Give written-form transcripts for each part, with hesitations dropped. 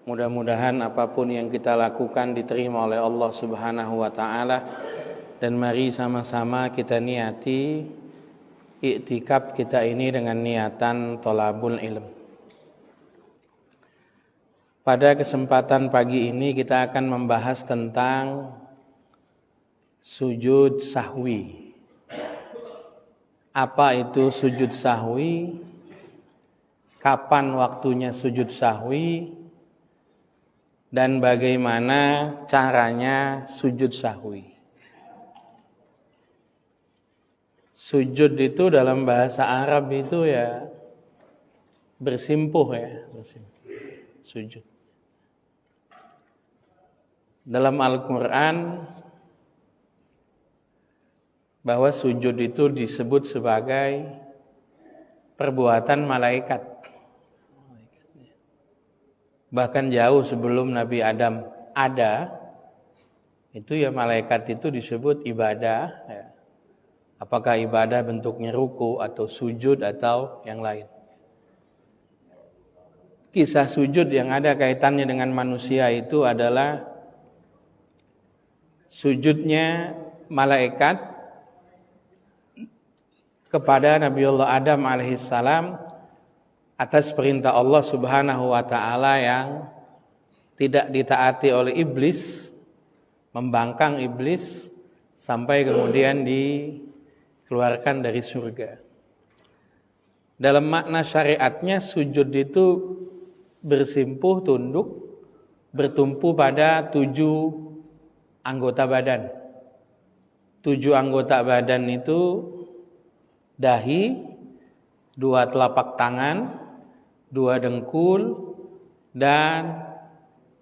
Mudah-mudahan apapun yang kita lakukan diterima oleh Allah Subhanahu wa taala, dan mari sama-sama kita niati iktikaf kita ini dengan niatan thalabul ilm. Pada kesempatan pagi ini kita akan membahas tentang sujud sahwi. Apa itu sujud sahwi? Kapan waktunya sujud sahwi? Dan bagaimana caranya sujud sahwi? Sujud itu dalam bahasa Arab itu ya bersimpuh ya, sujud. Dalam Al-Quran bahwa sujud itu disebut sebagai perbuatan malaikat. Bahkan jauh sebelum Nabi Adam ada, itu ya malaikat itu disebut ibadah. Ya. Apakah ibadah bentuknya ruku atau sujud atau yang lain. Kisah sujud yang ada kaitannya dengan manusia itu adalah sujudnya malaikat kepada Nabiullah Adam alaihissalam atas perintah Allah Subhanahu wa taala yang tidak ditaati oleh iblis, membangkang iblis sampai kemudian dikeluarkan dari surga. Dalam makna syariatnya sujud itu bersimpuh, tunduk, bertumpu pada 7 anggota badan. 7 anggota badan itu dahi, 2 telapak tangan, 2 dengkul, dan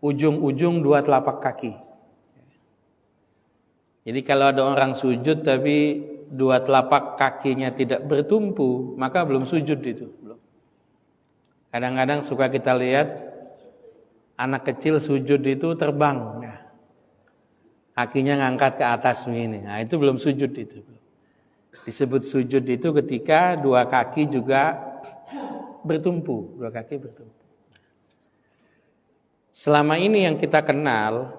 ujung-ujung 2 telapak kaki. Jadi kalau ada orang sujud tapi 2 telapak kakinya tidak bertumpu, maka belum sujud itu. Kadang-kadang suka kita lihat anak kecil sujud itu terbang. Kakinya ngangkat ke atas begini. Nah, itu belum sujud itu. Disebut sujud itu ketika 2 kaki juga bertumpu, 2 kaki bertumpu. Selama ini yang kita kenal,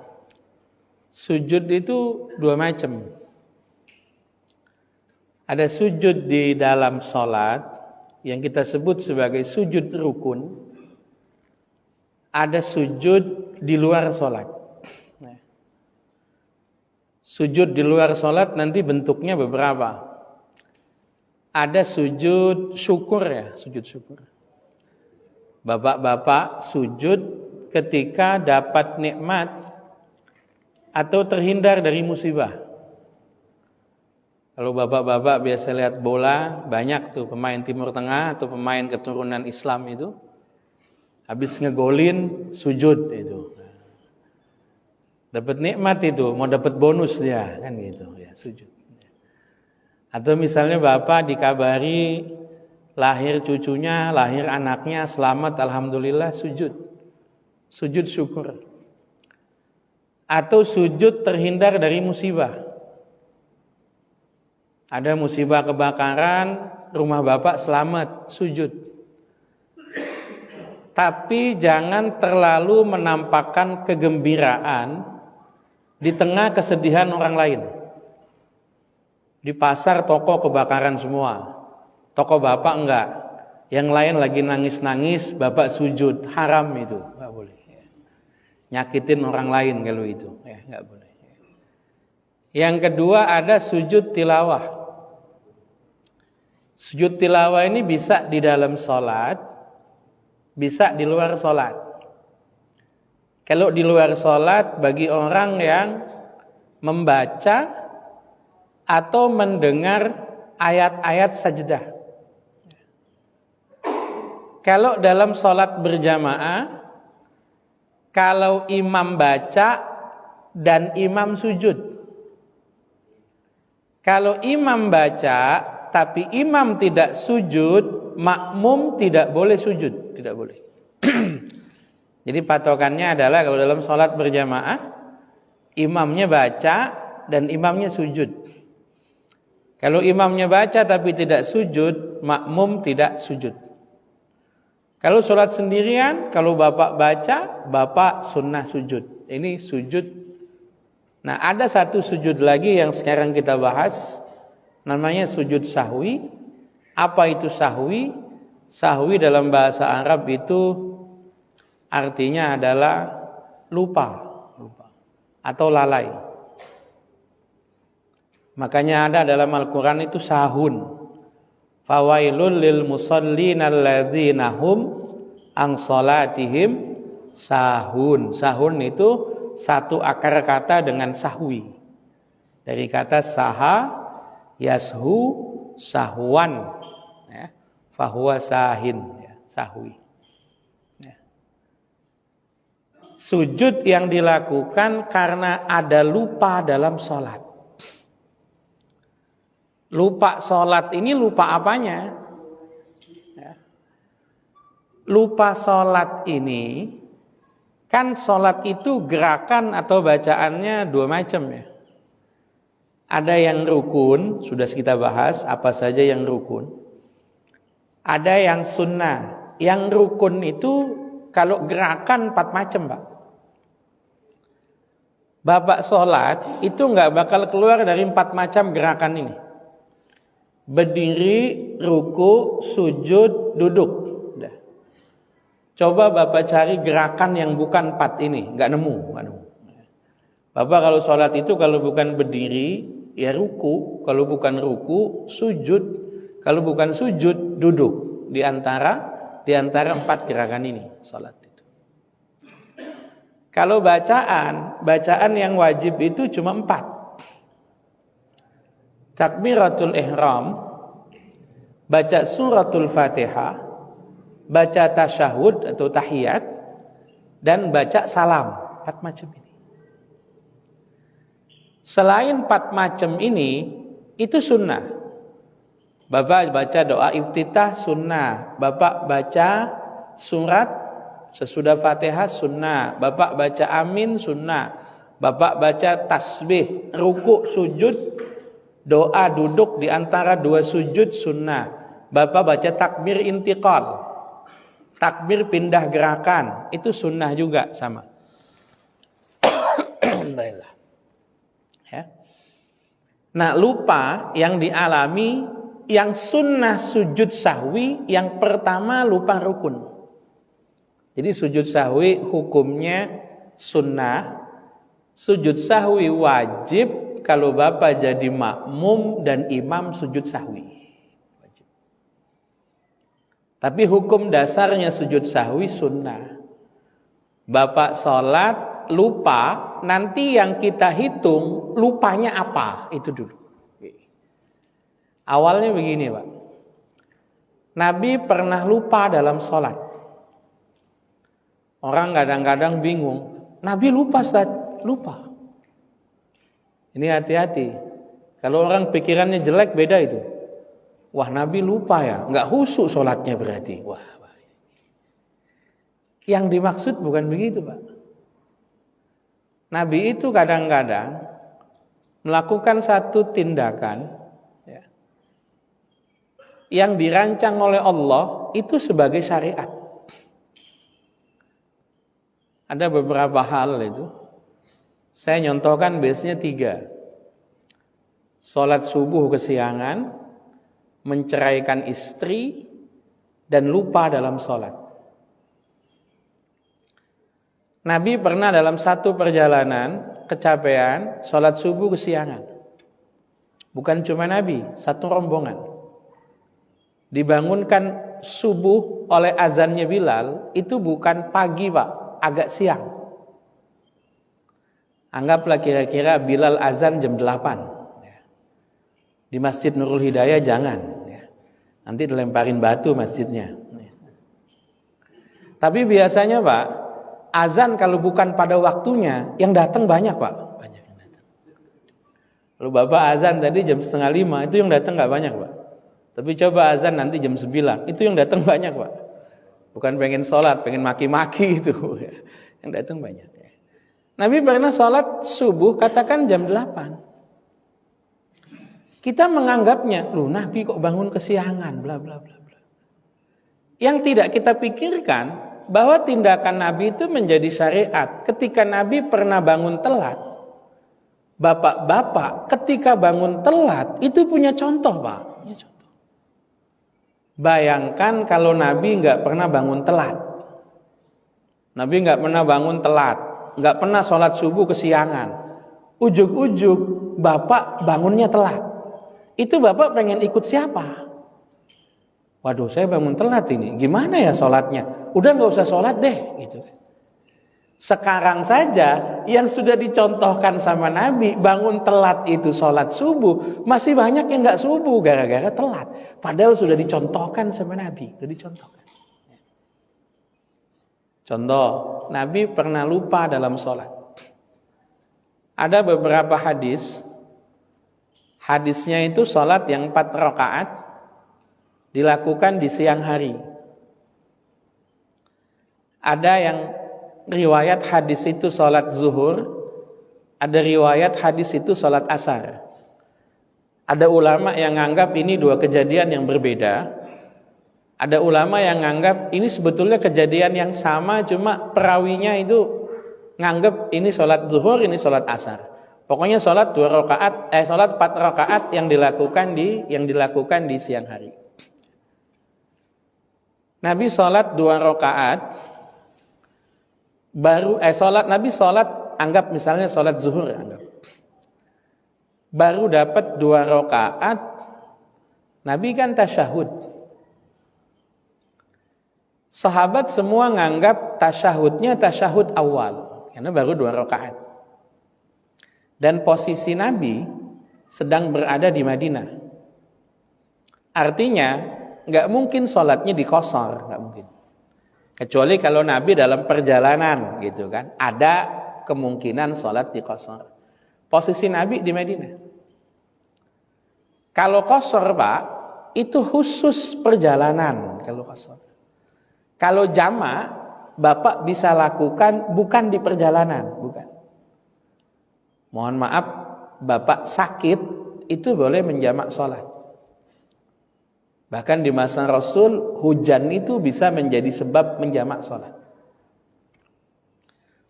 sujud itu 2 macam. Ada sujud di dalam sholat yang kita sebut sebagai sujud rukun. Ada sujud di luar sholat. Sujud di luar sholat nanti bentuknya beberapa. Ada sujud syukur ya, sujud syukur. Bapak-bapak sujud ketika dapat nikmat atau terhindar dari musibah. Kalau bapak-bapak biasa lihat bola, banyak tuh pemain Timur Tengah atau pemain keturunan Islam itu habis ngegolin sujud itu. Dapat nikmat itu, mau dapat bonus dia, kan gitu ya, sujud. Atau misalnya bapak dikabari lahir cucunya, lahir anaknya, selamat alhamdulillah, sujud. Sujud syukur. Atau sujud terhindar dari musibah. Ada musibah kebakaran, rumah bapak selamat, sujud. Tapi jangan terlalu menampakkan kegembiraan di tengah kesedihan orang lain. Di pasar toko kebakaran semua, toko bapak enggak. Yang lain lagi nangis-nangis, bapak sujud, haram itu, enggak boleh. Nyakitin orang lain kalau itu, ya enggak boleh. Yang kedua ada sujud tilawah. Sujud tilawah ini bisa di dalam sholat, bisa di luar sholat. Kalau di luar sholat bagi orang yang membaca atau mendengar ayat-ayat sajdah. Kalau dalam sholat berjamaah, kalau imam baca dan imam sujud. Kalau imam baca tapi imam tidak sujud, makmum tidak boleh sujud, tidak boleh. Jadi patokannya adalah kalau dalam sholat berjamaah, imamnya baca dan imamnya sujud. Kalau imamnya baca tapi tidak sujud, makmum tidak sujud. Kalau sholat sendirian, kalau bapak baca, bapak sunnah sujud. Ini sujud. Nah, ada satu sujud lagi yang sekarang kita bahas, namanya sujud sahwi. Apa itu sahwi? Sahwi dalam bahasa Arab itu artinya adalah lupa atau lalai. Makanya ada dalam Al-Quran itu sahun. Fawailul lil musallin alladzina hum an salatihim sahun. Sahun itu satu akar kata dengan sahwi. Dari kata saha, yashu, sahwan, ya. Fahuwa sahin, ya. Sahwi. Ya. Sujud yang dilakukan karena ada lupa dalam sholat. Lupa sholat ini lupa apanya? Ya. Lupa sholat ini, kan sholat itu gerakan atau bacaannya dua macam ya. Ada yang rukun, sudah kita bahas apa saja yang rukun. Ada yang sunnah. Yang rukun itu kalau gerakan 4 macam Pak. Bapak sholat itu nggak bakal keluar dari 4 macam gerakan ini. Berdiri, ruku, sujud, duduk. Udah. Coba Bapak cari gerakan yang bukan 4 ini, nggak nemu. Bapak kalau sholat itu kalau bukan berdiri, ya ruku. Kalau bukan ruku, sujud. Kalau bukan sujud, duduk. Di antara 4 gerakan ini, sholat itu. Kalau bacaan yang wajib itu cuma 4. Takbiratul ihram, baca suratul Fatihah, baca tasyahud atau tahiyat, dan baca salam. 4 macam ini. Selain 4 macam ini, itu sunnah. Bapak baca doa iftitah sunnah. Bapak baca surat sesudah Fatihah sunnah. Bapak baca amin sunnah. Bapak baca tasbih, ruku, sujud, doa duduk di antara 2 sujud sunnah. Bapak baca takbir intiqal, takbir pindah gerakan, itu sunnah juga sama. Alhamdulillah. Ya. Nah, lupa yang dialami yang sunnah sujud sahwi, yang pertama lupa rukun. Jadi sujud sahwi hukumnya sunnah, sujud sahwi wajib. Kalau Bapak jadi makmum dan imam sujud sahwi. Wajib. Tapi hukum dasarnya sujud sahwi sunnah. Bapak sholat lupa, nanti yang kita hitung lupanya apa, itu dulu. Awalnya begini Pak. Nabi pernah lupa dalam sholat. Orang kadang-kadang bingung. Nabi lupa Ustaz, lupa. Ini hati-hati. Kalau orang pikirannya jelek beda itu. Wah Nabi lupa ya, nggak khusyuk sholatnya berarti. Wah. Yang dimaksud bukan begitu Pak. Nabi itu kadang-kadang melakukan satu tindakan ya, yang dirancang oleh Allah itu sebagai syariat. Ada beberapa hal itu. Saya nyontohkan biasanya 3. Sholat subuh kesiangan, menceraikan istri, dan lupa dalam sholat. Nabi pernah dalam satu perjalanan, kecapean, sholat subuh kesiangan. Bukan cuma Nabi, satu rombongan. Dibangunkan subuh oleh azannya Bilal, itu bukan pagi Pak, agak siang. Anggaplah kira-kira Bilal azan jam 8. Di Masjid Nurul Hidayah jangan. Nanti dilemparin batu masjidnya. Tapi biasanya Pak, azan kalau bukan pada waktunya, yang datang banyak Pak. Banyak yang datang. Kalau Bapak azan tadi jam 4:30, itu yang datang nggak banyak Pak. Tapi coba azan nanti jam 9, itu yang datang banyak Pak. Bukan pengen sholat, pengen maki-maki itu. Yang datang banyak. Nabi pernah sholat subuh katakan jam 8. Kita menganggapnya, loh Nabi kok bangun kesiangan, bla bla bla bla. Yang tidak kita pikirkan bahwa tindakan Nabi itu menjadi syariat. Ketika Nabi pernah bangun telat, bapak-bapak ketika bangun telat itu punya contoh, Pak. Punya contoh. Bayangkan kalau Nabi nggak pernah bangun telat. Nabi nggak pernah bangun telat, nggak pernah sholat subuh kesiangan. Ujug-ujug bapak bangunnya telat. Itu bapak pengen ikut siapa? Waduh, saya bangun telat ini, gimana ya sholatnya? Udah nggak usah sholat deh, gitu. Sekarang saja yang sudah dicontohkan sama Nabi, bangun telat itu sholat subuh, masih banyak yang nggak subuh gara-gara telat. Padahal sudah dicontohkan sama Nabi, sudah dicontohkan. Contoh, Nabi pernah lupa dalam sholat. Ada beberapa hadis, hadisnya itu sholat yang 4 rakaat dilakukan di siang hari. Ada yang riwayat hadis itu sholat zuhur, ada riwayat hadis itu sholat asar. Ada ulama yang nganggap ini 2 kejadian yang berbeda. Ada ulama yang nganggap ini sebetulnya kejadian yang sama, cuma perawinya itu nganggap ini sholat zuhur, ini sholat asar. Pokoknya sholat 4 rakaat yang dilakukan di siang hari. Nabi sholat 2 rakaat, Nabi sholat, anggap misalnya sholat zuhur, baru dapat 2 rakaat, Nabi kan tasyahud. Sahabat semua nganggap tasyahudnya tasyahud awal, karena baru 2 rakaat. Dan posisi Nabi sedang berada di Madinah. Artinya nggak mungkin sholatnya dikosor, nggak mungkin. Kecuali kalau Nabi dalam perjalanan, gitu kan, ada kemungkinan sholat dikosor. Posisi Nabi di Madinah. Kalau kosor, Pak, itu khusus perjalanan. Kalau kosor. Kalau jamak, Bapak bisa lakukan bukan di perjalanan, bukan. Mohon maaf, Bapak sakit, itu boleh menjamak sholat. Bahkan di masa Rasul, hujan itu bisa menjadi sebab menjamak sholat.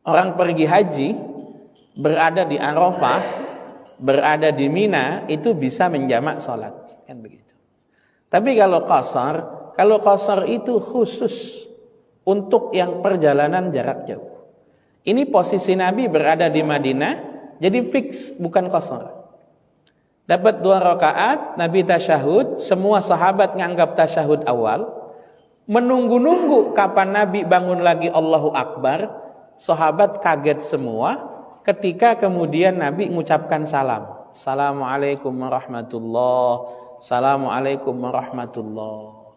Orang pergi haji, berada di Arafah, berada di Mina, itu bisa menjamak sholat. Kan begitu. Tapi kalau qasar itu khusus untuk yang perjalanan jarak jauh. Ini posisi Nabi berada di Madinah, jadi fix, bukan qasar. Dapat 2 rakaat, Nabi tasyahud, semua sahabat nganggap tasyahud awal, menunggu-nunggu kapan Nabi bangun lagi Allahu Akbar, sahabat kaget semua, ketika kemudian Nabi mengucapkan salam. Assalamualaikum warahmatullahi, Assalamualaikum warahmatullahi.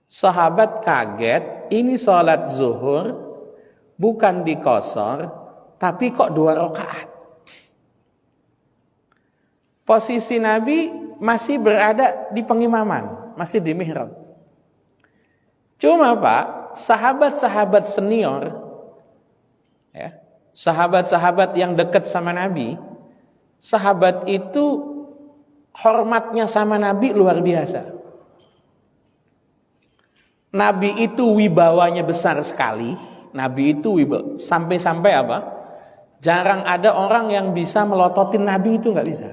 Sahabat kaget, ini sholat zuhur, bukan di qasar, tapi kok 2 rakaat. Posisi Nabi masih berada di pengimaman, masih di mihrab. Cuma Pak, sahabat-sahabat senior, ya, sahabat-sahabat yang dekat sama Nabi, sahabat itu hormatnya sama Nabi luar biasa. Nabi itu wibawanya besar sekali. Nabi itu wibawa, sampai-sampai apa? Jarang ada orang yang bisa melototin Nabi, itu nggak bisa.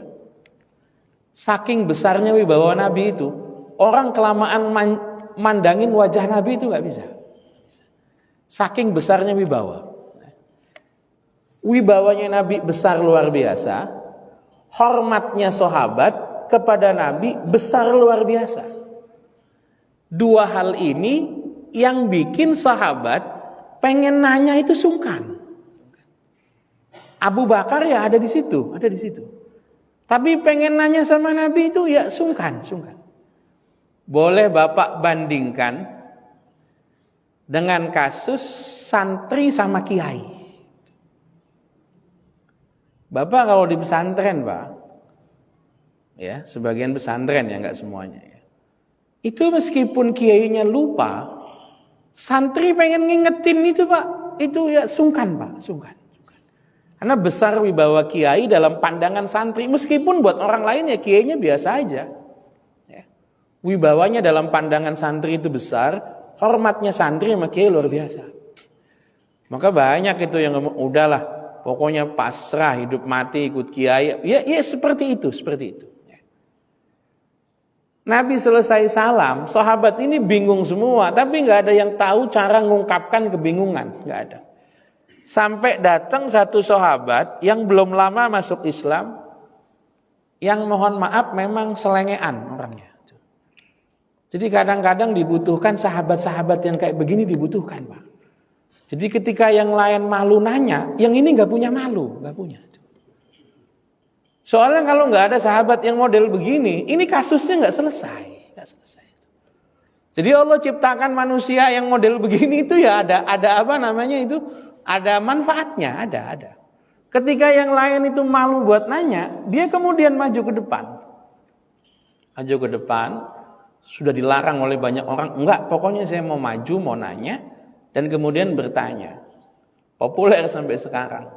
Saking besarnya wibawa Nabi itu, orang kelamaan mandangin wajah Nabi itu nggak bisa. Saking besarnya wibawa. Wibawanya Nabi besar luar biasa. Hormatnya sahabat kepada Nabi besar luar biasa. 2 hal ini yang bikin sahabat pengen nanya itu sungkan. Abu Bakar ya ada di situ, Tapi pengen nanya sama Nabi itu ya sungkan. Boleh Bapak bandingkan dengan kasus santri sama kiai. Bapak kalau di pesantren, Pak, ya, sebagian pesantren ya, nggak semuanya ya. Itu meskipun kiainya lupa, santri pengen ngingetin itu, Pak. Itu ya sungkan, Pak, sungkan. Karena besar wibawa kiai dalam pandangan santri, meskipun buat orang lain ya kiainya biasa aja. Ya. Wibawanya dalam pandangan santri itu besar, hormatnya santri sama kiai luar biasa. Maka banyak itu yang ngomong, udahlah, pokoknya pasrah hidup mati ikut kiai. Ya seperti itu. Nabi selesai salam, sahabat ini bingung semua, tapi nggak ada yang tahu cara mengungkapkan kebingungan, nggak ada. Sampai datang satu sahabat yang belum lama masuk Islam, yang mohon maaf memang selengean orangnya. Jadi kadang-kadang dibutuhkan sahabat-sahabat yang kayak begini dibutuhkan, Pak. Jadi ketika yang lain malu nanya, yang ini nggak punya malu, nggak punya. Soalnya kalau nggak ada sahabat yang model begini, ini kasusnya nggak selesai. Jadi Allah ciptakan manusia yang model begini itu ya ada apa namanya itu, ada manfaatnya, ada. Ketika yang lain itu malu buat nanya, dia kemudian maju ke depan, sudah dilarang oleh banyak orang, enggak, pokoknya saya mau maju, mau nanya, dan kemudian bertanya. Populer sampai sekarang.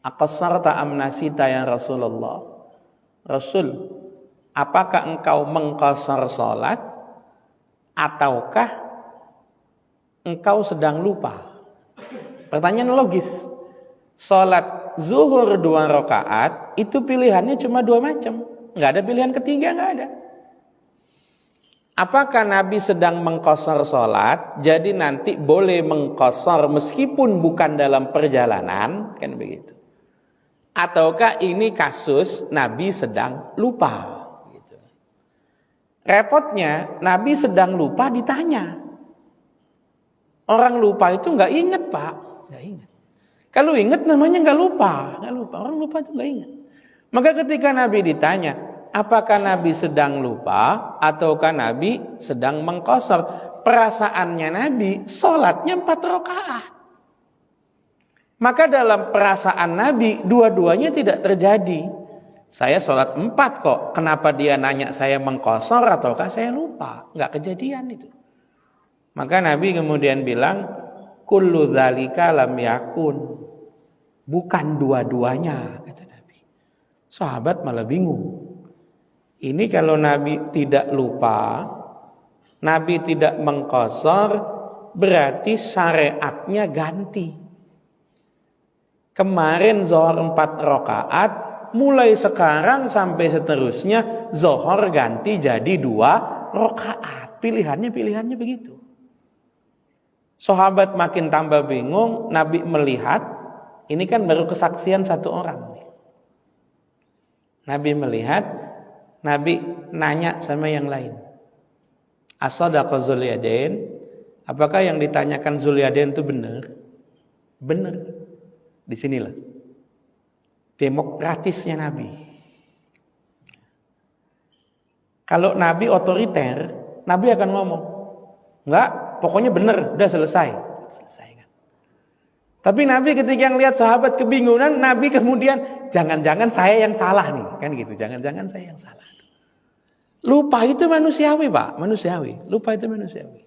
Aqassarta am nasita ya Rasulullah. Rasul, apakah engkau mengqasar salat ataukah engkau sedang lupa? Pertanyaan logis. Salat zuhur 2 rakaat itu pilihannya cuma 2 macam. Enggak ada pilihan ketiga, enggak ada. Apakah Nabi sedang mengqasar salat, jadi nanti boleh mengqasar meskipun bukan dalam perjalanan, kan begitu? Ataukah ini kasus Nabi sedang lupa? Gitu. Repotnya Nabi sedang lupa ditanya. Orang lupa itu nggak ingat, Pak, nggak ingat. Kalau ingat namanya nggak lupa. Orang lupa itu nggak ingat. Maka ketika Nabi ditanya, apakah Nabi sedang lupa ataukah Nabi sedang mengqasar? Perasaannya Nabi, sholatnya 4 rakaat. Maka dalam perasaan Nabi, dua-duanya tidak terjadi. Saya sholat 4 kok, kenapa dia nanya saya mengqasar ataukah saya lupa? Nggak kejadian itu. Maka Nabi kemudian bilang, kullu dzalika lam yakun. Bukan dua-duanya, kata Nabi. Sahabat malah bingung. Ini kalau Nabi tidak lupa, Nabi tidak mengqasar, berarti syariatnya ganti. Kemarin zuhur 4 rakaat, mulai sekarang sampai seterusnya zuhur ganti jadi 2 rakaat. Pilihannya begitu. Sahabat makin tambah bingung, Nabi melihat, ini kan baru kesaksian 1 orang. Nabi melihat, Nabi nanya sama yang lain. As-sadaqa Zulyadain, apakah yang ditanyakan Zulyadain itu benar? Benar. Disinilah demokratisnya Nabi. Kalau Nabi otoriter, Nabi akan ngomong, enggak, pokoknya benar, udah selesai kan. Tapi Nabi ketika lihat sahabat kebingungan, Nabi kemudian jangan-jangan saya yang salah nih, kan gitu. Jangan-jangan saya yang salah. Lupa itu manusiawi, Pak, manusiawi. Lupa itu manusiawi.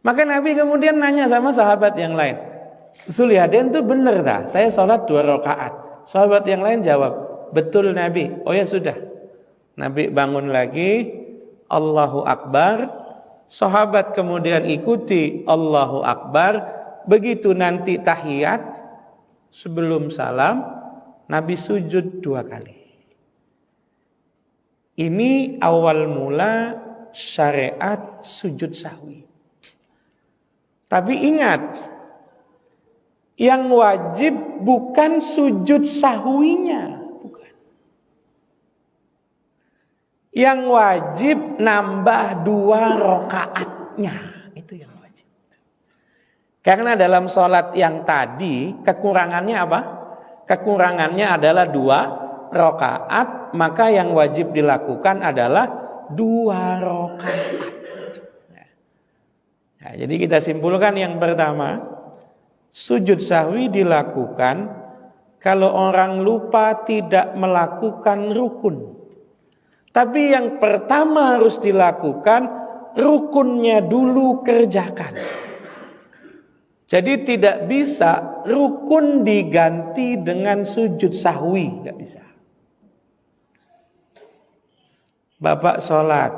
Maka Nabi kemudian nanya sama sahabat yang lain, Zulyadain itu benar tak? Saya sholat 2 rakaat. Sahabat yang lain jawab, betul Nabi. Oh ya sudah. Nabi bangun lagi, Allahu Akbar. Sahabat kemudian ikuti Allahu Akbar. Begitu nanti tahiyat, sebelum salam, Nabi sujud 2 kali. Ini awal mula syariat sujud sahwi. Tapi ingat, yang wajib bukan sujud sahwinya, bukan. Yang wajib nambah 2 rakaatnya, itu yang wajib. Karena dalam sholat yang tadi kekurangannya apa? Kekurangannya adalah 2 rakaat, maka yang wajib dilakukan adalah 2 rakaat. Nah, jadi kita simpulkan yang pertama, sujud sahwi dilakukan kalau orang lupa tidak melakukan rukun. Tapi yang pertama harus dilakukan, rukunnya dulu kerjakan. Jadi tidak bisa rukun diganti dengan sujud sahwi, nggak bisa. Bapak sholat,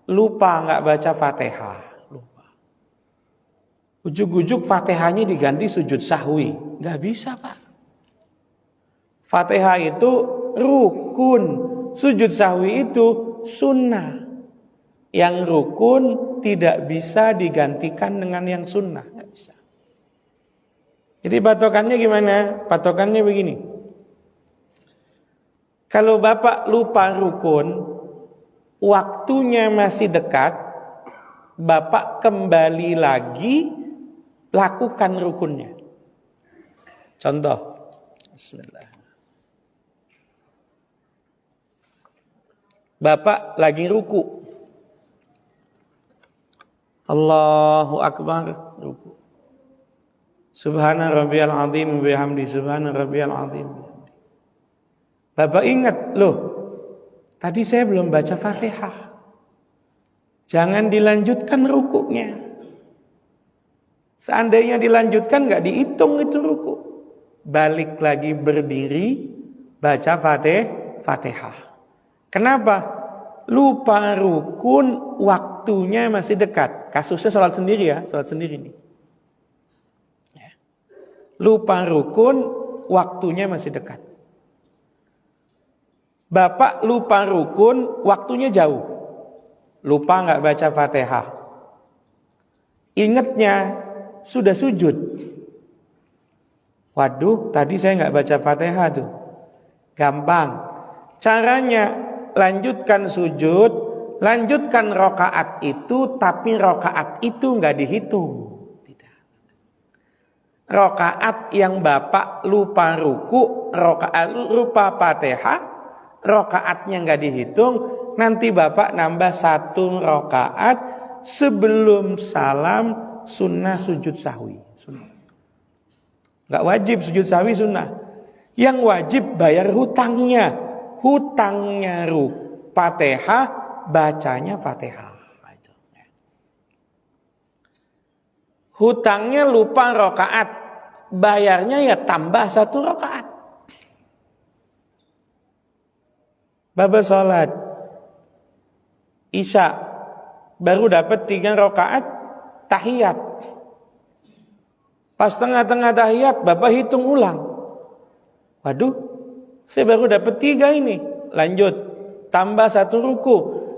lupa nggak baca Fatihah, lupa. Ujuk-ujuk Fatihahnya diganti sujud sahwi, nggak bisa Pak. Fatihah itu rukun, sujud sahwi itu sunnah. Yang rukun tidak bisa digantikan dengan yang sunnah, nggak bisa. Jadi patokannya gimana? Patokannya begini. Kalau Bapak lupa rukun, waktunya masih dekat, Bapak kembali lagi lakukan rukunnya. Contoh. Bismillah. Bapak lagi ruku. Allahu Akbar, ruku. Subhana rabbiyal azim bihamdi, subhana rabbiyal azim. Bapak ingat, loh, tadi saya belum baca Fatihah. Jangan dilanjutkan rukunya. Seandainya dilanjutkan nggak dihitung itu ruku. Balik lagi berdiri, baca Fatihah. Kenapa? Lupa rukun, waktunya masih dekat. Kasusnya sholat sendiri ya, sholat sendiri nih. Lupa rukun, waktunya masih dekat. Bapak lupa rukun, waktunya jauh. Lupa nggak baca Fatihah. Ingatnya sudah sujud. Waduh, tadi saya nggak baca Fatihah tuh. Gampang. Caranya lanjutkan sujud, lanjutkan rakaat itu, tapi rakaat itu nggak dihitung. Tidak. Rakaat yang Bapak lupa ruku, rakaat lupa Fatihah, rakaatnya nggak dihitung. Nanti Bapak nambah 1 rakaat sebelum salam, sunnah sujud sahwi. Sunnah. Nggak wajib sujud sahwi, sunnah. Yang wajib bayar hutangnya. Hutangnya Fatihah, bacanya Fatihah. Hutangnya lupa rakaat, bayarnya ya tambah 1 rakaat. Bapak sholat Isya baru dapat 3 rakaat tahiyat. Pas tengah-tengah tahiyat Bapak hitung ulang. Waduh, saya baru dapat 3 ini. Lanjut, tambah 1 ruku.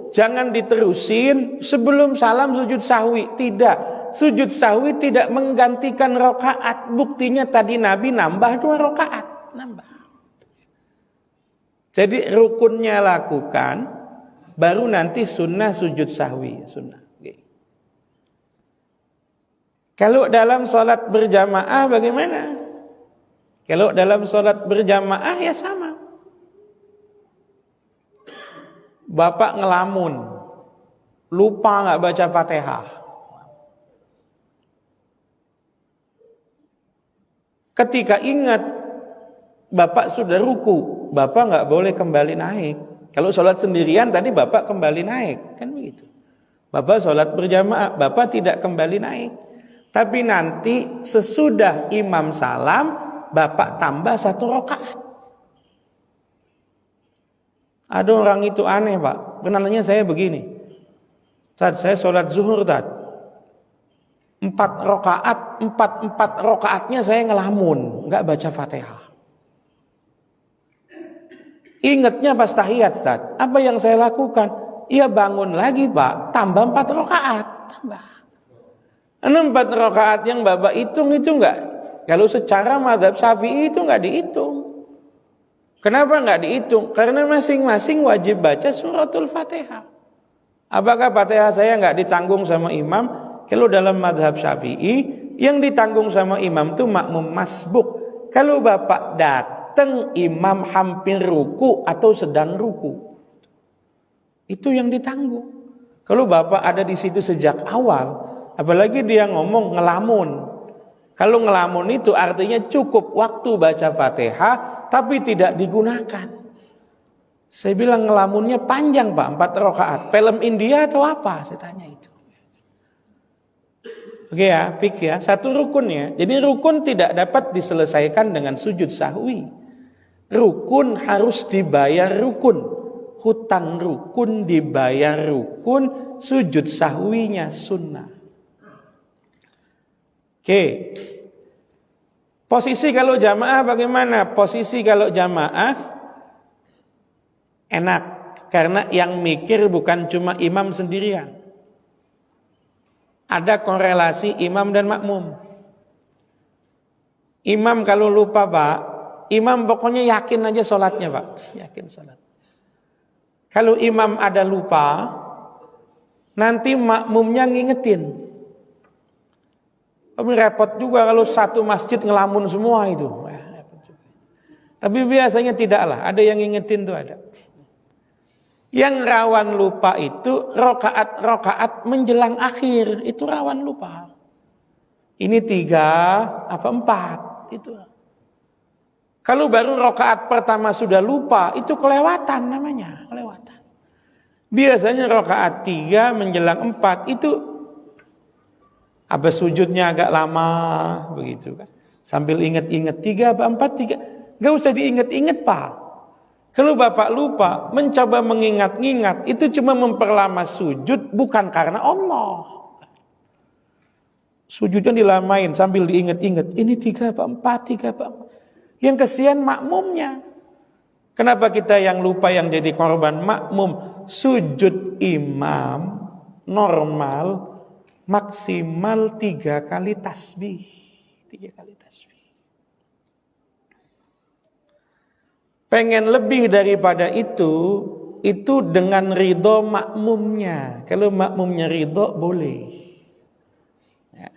Jangan diterusin sebelum salam sujud sahwi. Tidak, sujud sahwi tidak menggantikan rakaat. Buktinya tadi Nabi nambah 2 rakaat. Nambah. Jadi rukunnya lakukan, baru nanti sunnah sujud sahwi. Sunnah. Kalau dalam sholat berjamaah bagaimana? Kalau dalam sholat berjamaah ya sama. Bapak ngelamun, lupa nggak baca Fatihah. Ketika ingat, Bapak sudah ruku, Bapak nggak boleh kembali naik. Kalau sholat sendirian tadi Bapak kembali naik, kan begitu. Bapak sholat berjamaah, Bapak tidak kembali naik. Tapi nanti sesudah imam salam, Bapak tambah 1 rakaat. Ada orang itu aneh Pak. Kenalannya saya begini. Ustaz, saya sholat zuhur Ustaz. 4 rakaat, 4 rakaatnya saya ngelamun, nggak baca Fatihah. Ingatnya pas tahiyat Ustaz. Apa yang saya lakukan? Ya bangun lagi Pak, tambah 4 rakaat, tambah. 4 rakaat yang Bapak hitung itu enggak. Kalau secara mazhab Syafi'i itu enggak dihitung. Kenapa enggak dihitung? Karena masing-masing wajib baca suratul Fatihah. Apakah Fatihah saya enggak ditanggung sama imam? Kalau dalam mazhab Syafi'i, yang ditanggung sama imam itu makmum masbuk. Kalau Bapak datang imam hampir ruku atau sedang ruku, itu yang ditanggung. Kalau Bapak ada di situ sejak awal, apalagi dia ngomong ngelamun. Kalau ngelamun itu artinya cukup waktu baca Fatihah tapi tidak digunakan. Saya bilang ngelamunnya panjang Pak, 4 rakaat. Film India atau apa? Saya tanya itu. Oke ya, fik ya. 1 rukun ya. Jadi rukun tidak dapat diselesaikan dengan sujud sahwi. Rukun harus dibayar rukun. Hutang rukun dibayar rukun, sujud sahwinya sunnah. Oke. Posisi kalau jamaah bagaimana? Posisi kalau jamaah enak, karena yang mikir bukan cuma imam sendirian. Ada korelasi imam dan makmum. Imam kalau lupa Pak, imam pokoknya yakin aja sholatnya Pak, yakin sholat. Kalau imam ada lupa, nanti makmumnya ngingetin. Tapi repot juga kalau satu masjid ngelamun semua itu. Tapi biasanya tidaklah, ada yang ngingetin tuh ada. Yang rawan lupa itu rokaat menjelang akhir, itu rawan lupa. Ini 3 apa 4 itu. Kalau baru rokaat pertama sudah lupa, itu kelewatan namanya, kelewatan. Biasanya rokaat 3 menjelang 4 itu apa sujudnya agak lama begitu kan. Sambil ingat-ingat 3 apa 4 3. Enggak usah diingat-ingat Pak. Kalau Bapak lupa mencoba mengingat-ingat, itu cuma memperlama sujud bukan karena Allah. Sujudnya dilamain sambil diingat-ingat. Ini 3 apa 4 3 apa 4. Yang kesian makmumnya. Kenapa kita yang lupa yang jadi korban makmum? Sujud imam normal maksimal 3 kali tasbih. 3 kali tasbih. Pengen lebih daripada itu dengan ridho makmumnya. Kalau makmumnya ridho boleh. Ya.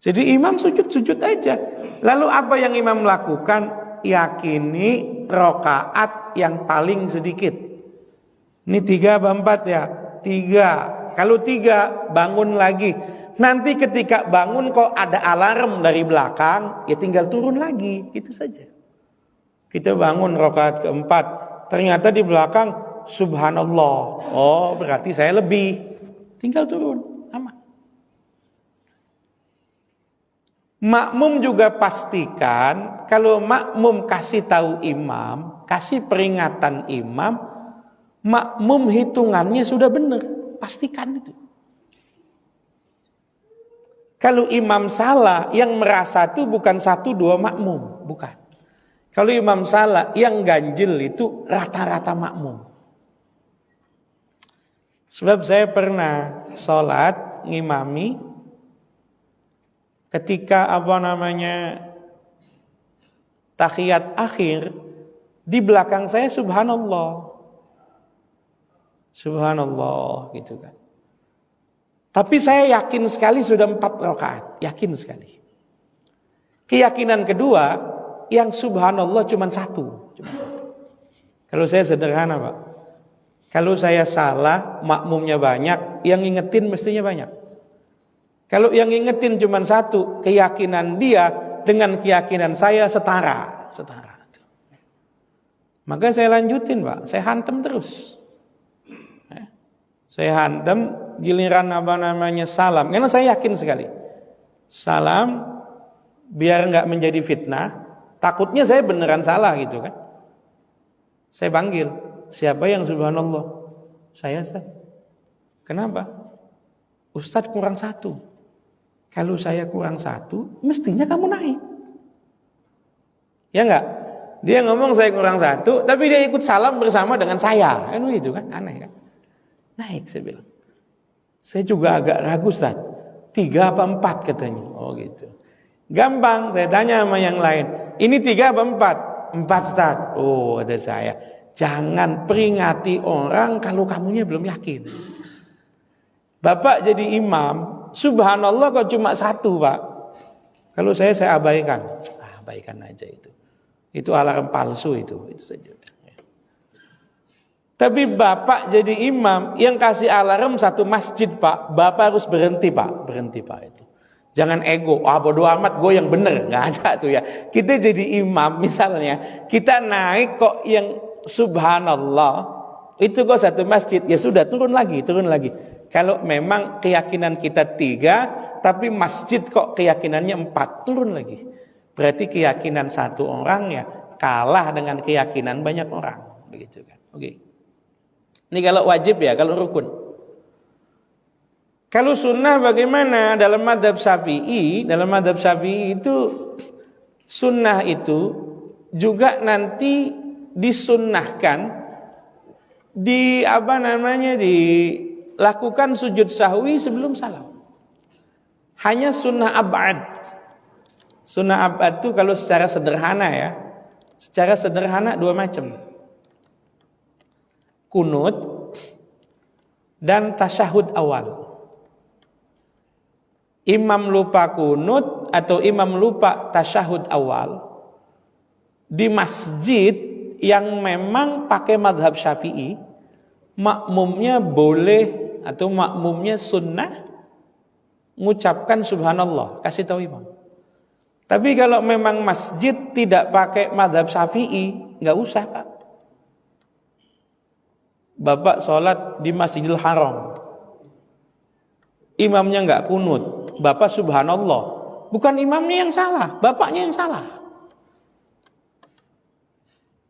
Jadi imam sujud-sujud aja. Lalu apa yang imam lakukan? Yakini rokaat yang paling sedikit. Ini 3 apa 4 ya? 3. Kalau 3 bangun lagi. Nanti ketika bangun kok ada alarm dari belakang, ya tinggal turun lagi, itu saja. Kita bangun rakaat keempat, ternyata di belakang subhanallah. Oh, berarti saya lebih. Tinggal turun, aman. Makmum juga pastikan kalau makmum kasih tahu imam, kasih peringatan imam, makmum hitungannya sudah benar. Pastikan itu. Kalau imam salah, yang merasa itu bukan 1 2 makmum, bukan. Kalau imam salah, yang ganjil itu rata-rata makmum. Sebab saya pernah sholat ngimami, ketika tahiyat akhir, di belakang saya subhanallah. Subhanallah gitu kan. Tapi saya yakin sekali sudah 4 rakaat, yakin sekali. Keyakinan kedua, yang subhanallah cuma 1. Kalau saya sederhana Pak. Kalau saya salah, makmumnya banyak, yang ngingetin mestinya banyak. Kalau yang ngingetin cuma 1, keyakinan dia dengan keyakinan saya setara. Maka saya lanjutin Pak, saya hantam terus. Saya hantam giliran salam. Karena saya yakin sekali. Salam biar enggak menjadi fitnah. Takutnya saya beneran salah gitu kan. Saya panggil, siapa yang subhanallah? Saya Ustaz. Kenapa? Ustaz kurang 1. Kalau saya kurang 1, mestinya kamu naik. Ya enggak? Dia ngomong saya kurang 1, tapi dia ikut salam bersama dengan saya. Kan begitu kan? Aneh kan? Naik saya bilang. Saya juga agak ragu Ustaz. 3 apa 4 katanya. Oh gitu. Gampang, saya tanya sama yang lain. Ini 3 apa 4? 4 Ustaz. Oh kata saya. Jangan peringati orang kalau kamunya belum yakin. Bapak jadi imam, subhanallah kok cuma 1 Pak. Kalau saya abaikan. Abaikan aja itu. Itu alarm palsu itu saja. Tapi Bapak jadi imam yang kasih alarm 1 masjid Pak, Bapak harus berhenti Pak itu. Jangan ego, bodo amat gue yang bener, nggak ada tuh ya. Kita jadi imam misalnya, kita naik kok yang subhanallah, itu kok 1 masjid, ya sudah turun lagi. Kalau memang keyakinan kita 3, tapi masjid kok keyakinannya 4, turun lagi. Berarti keyakinan 1 orang ya kalah dengan keyakinan banyak orang, begitu kan? Oke. Ini kalau wajib ya, kalau rukun. Kalau sunnah bagaimana? Dalam mazhab Syafi'i, itu sunnah itu juga nanti disunnahkan dilakukan sujud sahwi sebelum salam. Hanya sunnah ab'ad. Sunnah ab'ad itu kalau secara sederhana ya, secara sederhana dua macam. Kunut dan tasyahud awal. Imam lupa kunut atau imam lupa tasyahud awal di masjid yang memang pakai madhab Syafi'i, makmumnya boleh atau makmumnya sunnah mengucapkan subhanallah, kasih tahu imam. Tapi kalau memang masjid tidak pakai madhab Syafi'i, nggak usah Pak. Bapak sholat di Masjidil Haram, imamnya nggak kunut, Bapak subhanallah, bukan imamnya yang salah, bapaknya yang salah.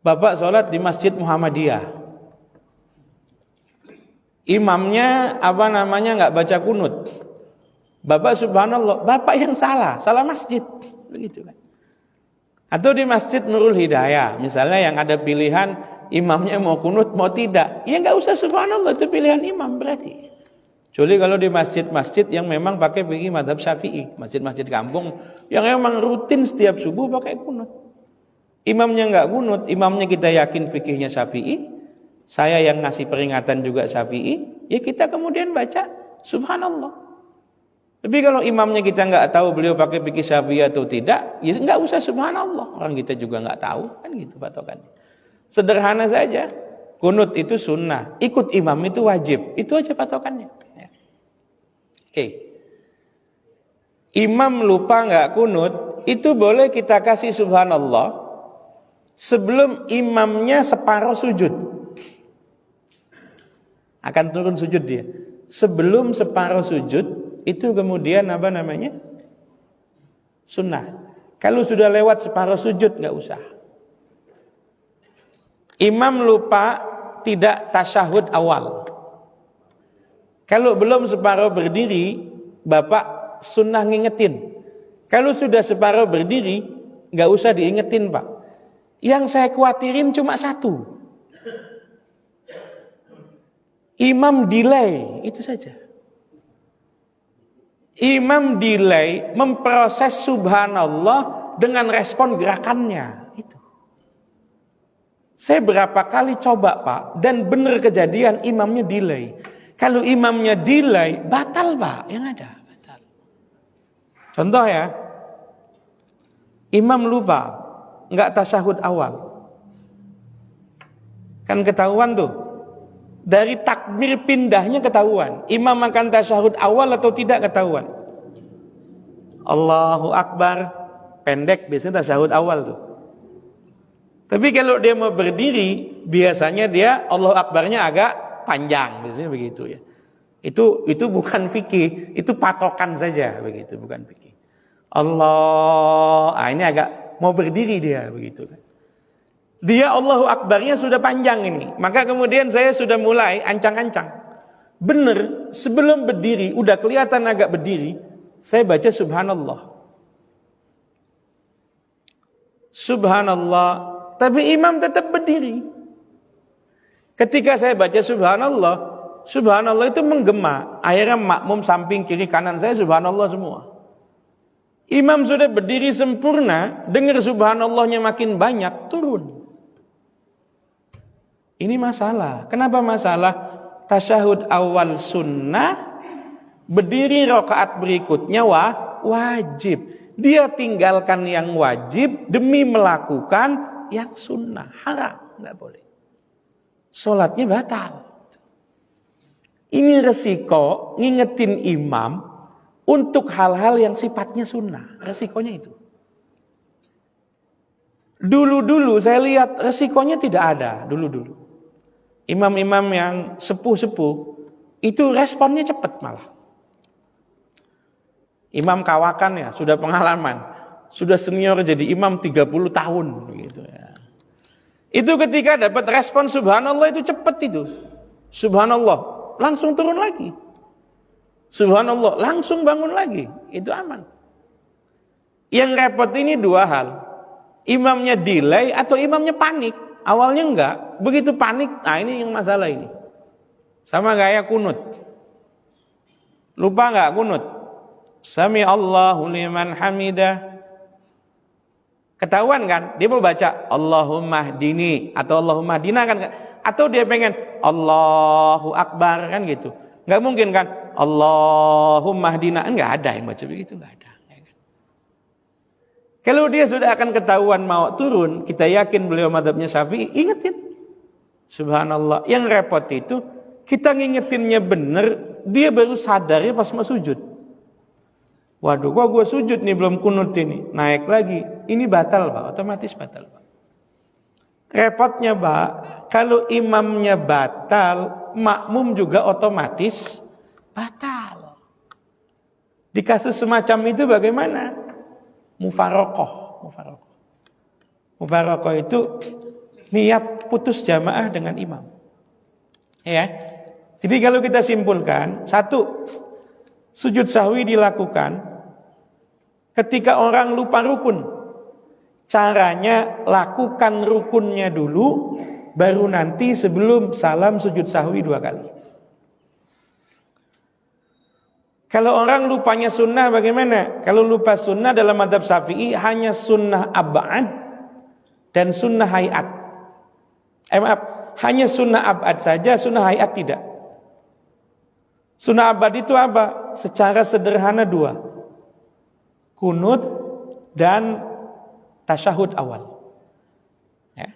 Bapak sholat di Masjid Muhammadiyah, imamnya nggak baca kunut, Bapak subhanallah, Bapak yang salah masjid, begitu kan? Atau di Masjid Nurul Hidayah, misalnya yang ada pilihan imamnya mau kunut mau tidak, ya nggak usah subhanallah, itu pilihan imam berarti. Kecuali kalau di masjid-masjid yang memang pakai fikih madhab Syafi'i, masjid-masjid kampung yang memang rutin setiap subuh pakai kunut. Imamnya nggak kunut, imamnya kita yakin fikihnya Syafi'i, saya yang ngasih peringatan juga Syafi'i, ya kita kemudian baca subhanallah. Tapi kalau imamnya kita nggak tahu beliau pakai fikih Syafi'i atau tidak, ya nggak usah subhanallah, orang kita juga nggak tahu, kan gitu patokannya. Sederhana saja, kunut itu sunnah, ikut imam itu wajib, itu aja patokannya. Oke. Imam lupa nggak kunut, itu boleh kita kasih subhanallah sebelum imamnya separuh sujud. Akan turun sujud dia. Sebelum separuh sujud, itu kemudian sunnah. Kalau sudah lewat separuh sujud, nggak usah. Imam lupa tidak tasyahud awal. Kalau belum separuh berdiri, Bapak sunnah ngingetin. Kalau sudah separuh berdiri, nggak usah diingetin Pak. Yang saya khawatirin cuma satu. Imam delay, itu saja. Imam delay memproses subhanallah dengan respon gerakannya. Itu. Saya berapa kali coba Pak, dan benar kejadian imamnya delay. Kalau imamnya delay, batal Pak, yang ada. Batal. Contoh ya, imam lupa, nggak tasyahud awal. Kan ketahuan tuh. Dari takbir pindahnya ketahuan. Imam akan tasyahud awal atau tidak ketahuan. Allahu Akbar, pendek biasanya tasyahud awal tuh. Tapi kalau dia mau berdiri, biasanya dia Allahu Akbarnya agak panjang, biasanya begitu ya. Itu bukan fikih, itu patokan saja begitu, bukan fikih. Ini agak mau berdiri dia begitu kan. Dia Allahu Akbarnya sudah panjang ini. Maka kemudian saya sudah mulai ancang-ancang. Benar, sebelum berdiri, udah kelihatan agak berdiri, saya baca subhanallah. Subhanallah, tapi imam tetap berdiri. Ketika saya baca subhanallah, subhanallah itu menggema. Akhirnya makmum samping kiri kanan saya subhanallah semua. Imam sudah berdiri sempurna, dengar subhanallahnya makin banyak, turun. Ini masalah. Kenapa masalah? Tasyahud awal sunnah, berdiri rakaat berikutnya wajib. Dia tinggalkan yang wajib demi melakukan yang sunnah. Haram, nggak boleh. Sholatnya batal. Ini resiko ngingetin imam untuk hal-hal yang sifatnya sunnah. Resikonya itu. Dulu-dulu saya lihat resikonya tidak ada. Dulu-dulu. Imam-imam yang sepuh-sepuh itu responnya cepat malah. Imam kawakan ya, sudah pengalaman, sudah senior jadi imam 30 tahun gitu ya. Itu ketika dapat respon subhanallah itu cepat itu. Subhanallah, langsung turun lagi. Subhanallah, langsung bangun lagi. Itu aman. Yang repot ini dua hal. Imamnya delay atau imamnya panik. Awalnya enggak, begitu panik, nah ini yang masalah ini. Sama gaya kunut. Lupa enggak kunut? Sami Allahu liman hamidah. Ketahuan kan? Dia mau baca Allahumma hdini atau Allahumma hdina kan? Atau dia pengen Allahu Akbar kan gitu. Enggak mungkin kan? Allahumma hdina, enggak ada yang baca begitu, enggak ada. Kalau dia sudah akan ketahuan mau turun, kita yakin beliau mazhabnya Syafi'i, ingetin. Subhanallah. Yang repot itu, kita ngingetinnya benar, dia baru sadarnya pas mau sujud. Waduh, kok gue sujud nih belum kunut ini. Naik lagi. Ini batal, Pak. Otomatis batal, Pak. Repotnya, Pak, kalau imamnya batal, makmum juga otomatis batal. Di kasus semacam itu bagaimana? Mufarokoh itu niat putus jamaah dengan imam. Ya. Jadi kalau kita simpulkan, satu, sujud sahwi dilakukan ketika orang lupa rukun. Caranya lakukan rukunnya dulu, baru nanti sebelum salam sujud sahwi 2 kali. Kalau orang lupanya sunnah bagaimana? Kalau lupa sunnah dalam mazhab Syafi'i hanya sunnah ab'ad dan sunnah hayat. Hanya sunnah ab'ad saja, sunnah hayat tidak. Sunnah ab'ad itu apa? Secara sederhana 2. Kunut dan tasyahud awal. Ya.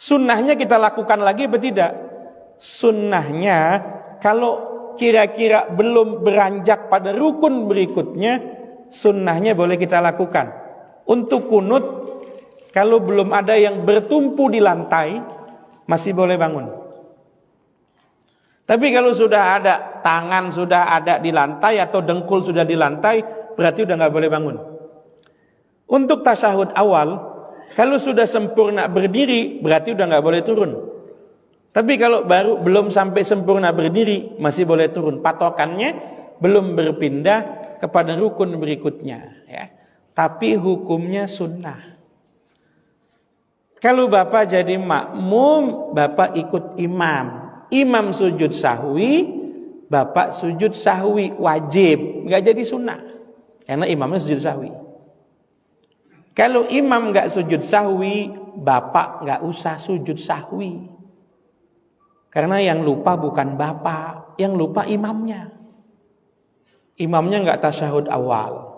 Sunnahnya kita lakukan lagi atau tidak? Sunnahnya kalau kira-kira belum beranjak pada rukun berikutnya, sunnahnya boleh kita lakukan. Untuk kunut, kalau belum ada yang bertumpu di lantai, masih boleh bangun. Tapi kalau sudah ada, tangan sudah ada di lantai atau dengkul sudah di lantai, berarti udah nggak boleh bangun. Untuk tasyahud awal, kalau sudah sempurna berdiri, berarti udah nggak boleh turun. Tapi kalau belum sampai sempurna berdiri, masih boleh turun. Patokannya belum berpindah kepada rukun berikutnya. Ya. Tapi hukumnya sunnah. Kalau Bapak jadi makmum, Bapak ikut imam. Imam sujud sahwi, Bapak sujud sahwi. Wajib, nggak jadi sunnah. Karena imamnya sujud sahwi. Kalau imam nggak sujud sahwi, Bapak nggak usah sujud sahwi. Karena yang lupa bukan bapak, yang lupa imamnya. Imamnya enggak tasyahud awal.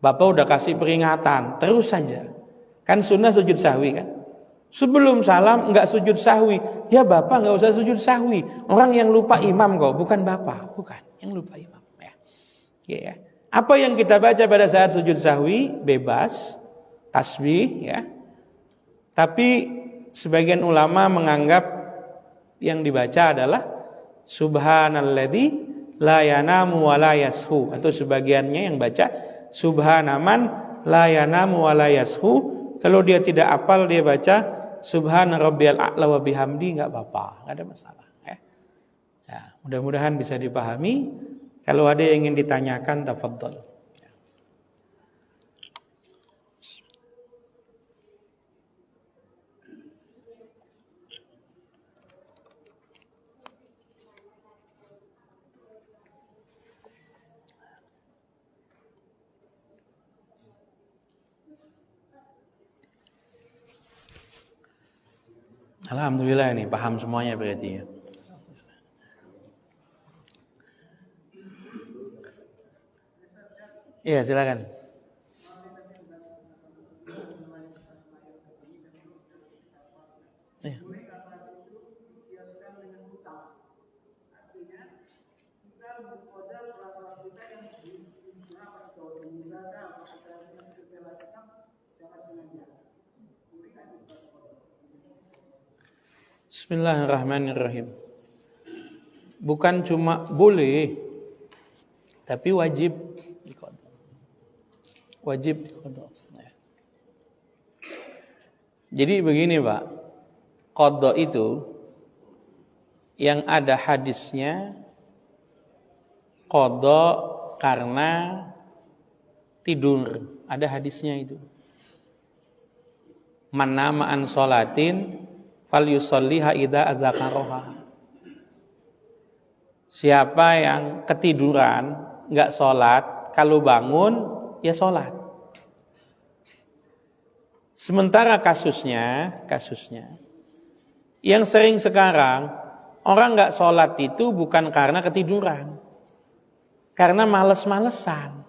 Bapak udah kasih peringatan, terus saja. Kan sunnah sujud sahwi kan? Sebelum salam enggak sujud sahwi. Ya bapak enggak usah sujud sahwi. Orang yang lupa imam kok, bukan bapak, bukan. Yang lupa imam. Ya. Apa yang kita baca pada saat sujud sahwi bebas, tasbih, ya. Tapi sebagian ulama menganggap yang dibaca adalah subhanalladzi la yanamu wa la yashu, atau sebagiannya yang baca subhanaman la yanamu wa la yashu. Kalau dia tidak hafal dia baca subhana rabbiyal a'la wa bihamdi, enggak apa-apa, enggak ada masalah ya. Ya, mudah-mudahan bisa dipahami. Kalau ada yang ingin ditanyakan tafadhol. Alhamdulillah ini paham semuanya berarti ya. Iya silakan. Ya. Bismillahirrahmanirrahim. Bukan cuma boleh, tapi wajib diqadha. Wajib diqadha. Jadi begini Pak, qadha itu yang ada hadisnya qada karena tidur. Ada hadisnya itu. Man nama an sholatin falyusolliha idza adzakaraha. Siapa yang ketiduran, enggak sholat, kalau bangun ya sholat. Sementara kasusnya yang sering sekarang orang enggak sholat itu bukan karena ketiduran, karena males-malesan.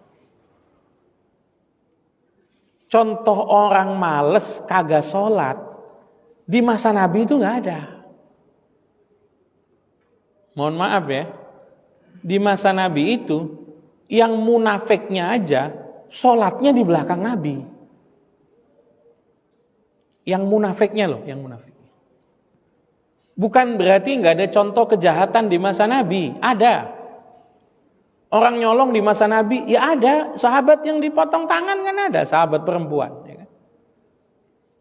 Contoh orang males kagak sholat di masa Nabi itu enggak ada. Mohon maaf ya, di masa Nabi itu yang munafiknya aja sholatnya di belakang Nabi. Yang munafiknya loh, yang munafiknya. Bukan berarti nggak ada contoh kejahatan di masa Nabi, ada. Orang nyolong di masa Nabi, ya ada. Sahabat yang dipotong tangan kan ada, sahabat perempuan. Ya kan?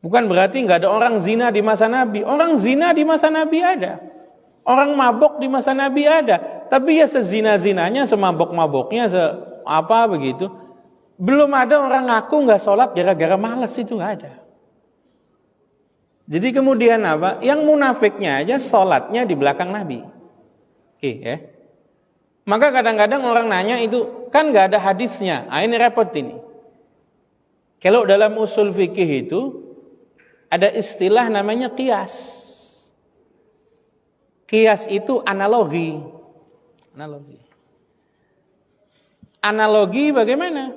Bukan berarti nggak ada orang zina di masa Nabi, orang zina di masa Nabi ada. Orang mabok di masa Nabi ada, tapi ya sezina-zinanya, semabok-maboknya, apa begitu. Belum ada orang ngaku nggak sholat gara-gara malas, itu nggak ada. Jadi kemudian apa? Yang munafiknya aja sholatnya di belakang Nabi. Oke, ya. Maka kadang-kadang orang nanya itu kan nggak ada hadisnya. Ini repot ini. Kalau dalam usul fikih itu ada istilah namanya qiyas. Qiyas itu analogi. Analogi bagaimana?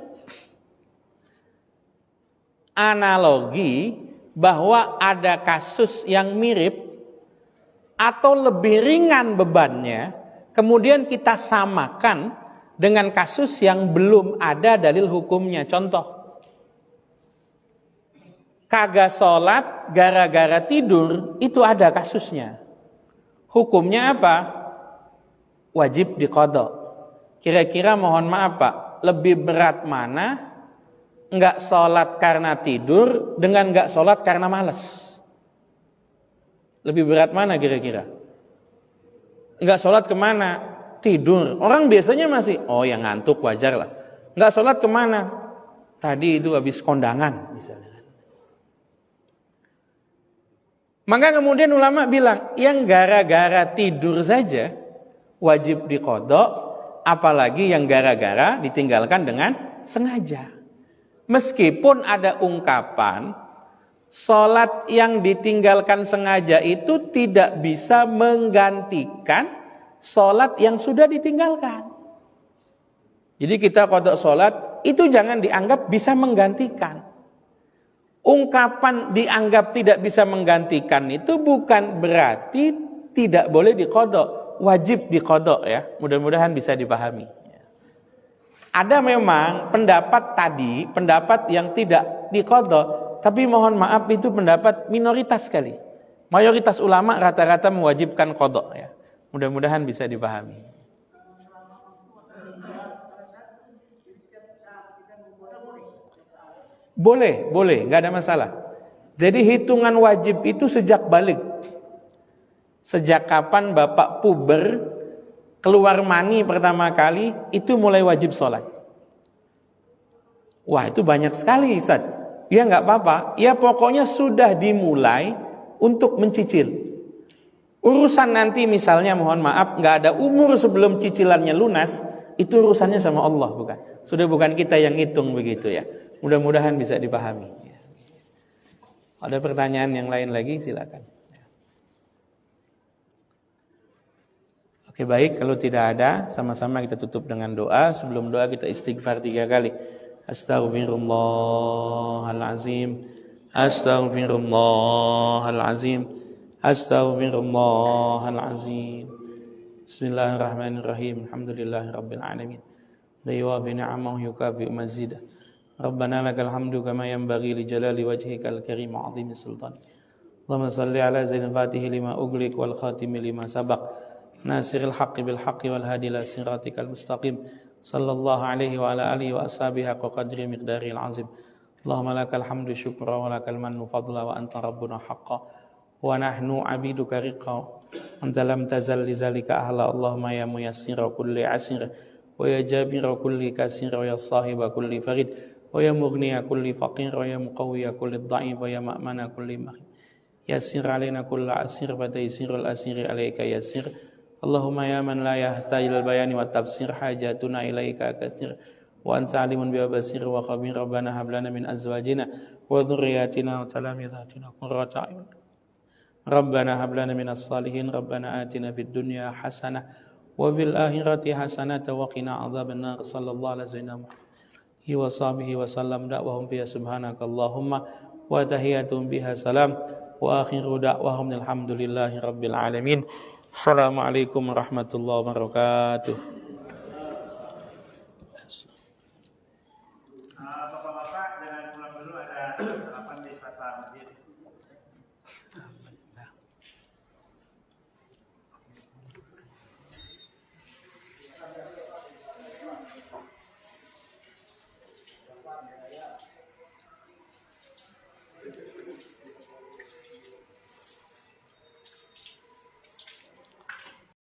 Analogi bahwa ada kasus yang mirip atau lebih ringan bebannya, kemudian kita samakan dengan kasus yang belum ada dalil hukumnya. Contoh, kagak sholat gara-gara tidur, itu ada kasusnya. Hukumnya apa? Wajib diqadha. Kira-kira mohon maaf Pak, lebih berat mana? Enggak sholat karena tidur dengan enggak sholat karena malas? Lebih berat mana kira-kira? Enggak sholat kemana? Tidur. Orang biasanya masih, yang ngantuk wajar lah. Enggak sholat kemana? Tadi itu habis kondangan misalnya. Maka kemudian ulama bilang, yang gara-gara tidur saja wajib diqadha, apalagi yang gara-gara ditinggalkan dengan sengaja. Meskipun ada ungkapan, sholat yang ditinggalkan sengaja itu tidak bisa menggantikan sholat yang sudah ditinggalkan. Jadi kita qadha sholat, itu jangan dianggap bisa menggantikan. Ungkapan dianggap tidak bisa menggantikan itu bukan berarti tidak boleh diqadha, wajib diqadha ya. Mudah-mudahan bisa dipahami. Ada memang pendapat yang tidak diqadha, tapi mohon maaf itu pendapat minoritas sekali. Mayoritas ulama rata-rata mewajibkan qadha ya. Mudah-mudahan bisa dipahami. Boleh, nggak ada masalah. Jadi hitungan wajib itu sejak balik. Sejak kapan Bapak puber, keluar mani pertama kali, itu mulai wajib sholat. Wah itu banyak sekali Ustaz. Ya nggak apa-apa, ya pokoknya sudah dimulai untuk mencicil. Urusan nanti misalnya mohon maaf, nggak ada umur sebelum cicilannya lunas, itu urusannya sama Allah bukan. Sudah bukan kita yang ngitung begitu ya. Mudah-mudahan bisa dipahami. Ada pertanyaan yang lain lagi silakan. Oke baik, kalau tidak ada sama-sama kita tutup dengan doa. Sebelum doa kita istighfar 3 kali. Astaghfirullahalazim. Astaghfirullahalazim. Astaghfirullahalazim. Bismillahirrahmanirrahim. Alhamdulillahirabbil alamin. Daywafi ni'amahu yukafi mazidah. Rabbana lakal hamdu kama yanbaghi li jalali wajhikal karim wa 'azimi sultan. Allahumma shalli ala zainil fatihi lima ughliq wal khatimi lima sabaq. Nasiril haqqi bil haqqi wal hadi ila siratikal mustaqim. Sallallahu alaihi wa ala alihi wa ashabihi haqqa qadri miqdaril azim. Allahumma lakal hamdu syukra wa lakal mannu fadla wa anta rabbuna haqqa wa nahnu 'abiduka riqa. Anta lam tazal li zalika ahla. Allahumma ya muyassira kulli 'asir ويا جابر كل كاسر ويا صاحب كل فريد ويا مغني كل فقير ويا مقوي كل ضعيف ويا مأمن كل مخيف يسر علينا كل عسير فتيسير الأسير عليك يسير اللهم يا من لا يحتاج البيان والتفسير حاجاتنا إليك كثير وأنت عليم ببصير وخبير ربنا هب لنا من أزواجنا وذرياتنا وتلامذاتنا قرة أعين ربنا هب لنا من الصالحين ربنا آتنا في الدنيا حسنة وفي الآخرة حسنة وقنا عذاب النار صلى الله على سيدنا محمد وصحبه وسلم دعوهم فيها سبحانك اللهم وتحياتهم بها سلام وآخر دعوهم الحمد لله رب العالمين السلام عليكم ورحمة الله وبركاته. Bapak-bapak jangan pulang dulu, ada sarapan di pasar masjid.